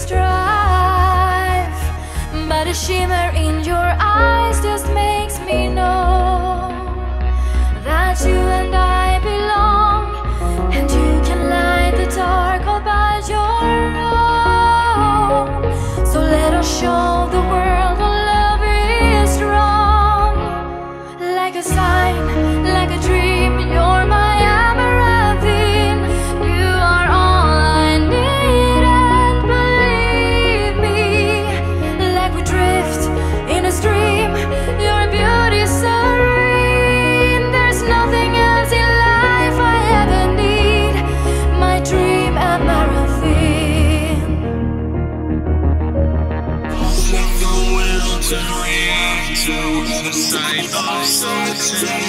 strive, but a shimmer in your eyes just makes me know that you and I belong, and you can light the dark all by your own. So let us show the world that love is strong. Like a sign, like a dream, you're my amaranthine. You are all I need, and believe me, like we drift in a stream, your beauty serene. There's nothing else in life I ever need, my dream amaranthine. The world to the other side of sunset.